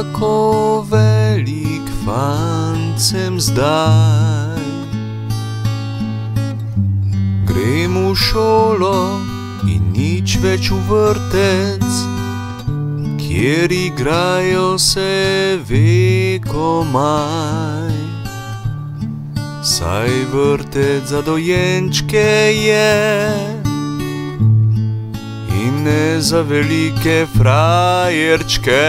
Ako velik fant sem zdaj. Grem v šolo in nič več v vrtec, kjer igrajo se vekomaj. Saj vrtec za dojenčke je in ne za velike frajerčke.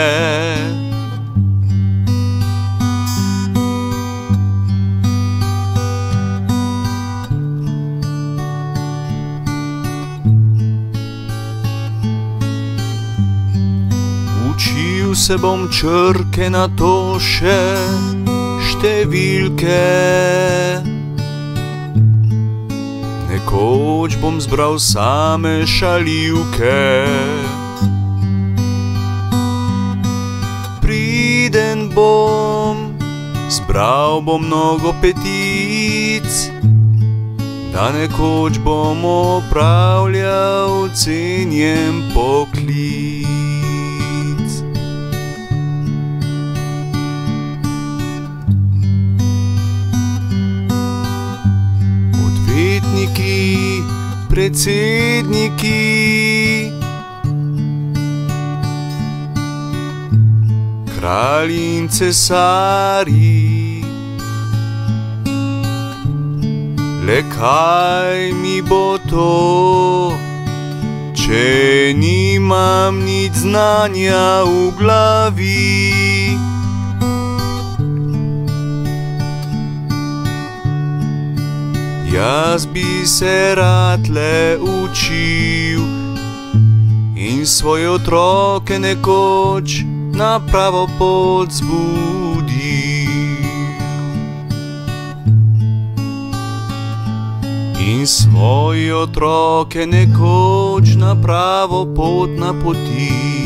Učil se bom črke na to še številke. Nekoč bom zbral same šaljivke. Priden bom, zbral bom mnogo petic, da nekoč bom opravljal cenjen poklic. Odvetniki, predsedniki, kralji in cesarji, le kaj mi bo to, če nimam nič znanja v glavi? Jaz bi se rad le učil in svoje otroke nekoč na pravo pot zbudil. In svoje otroke nekoč na pravo pot napotil.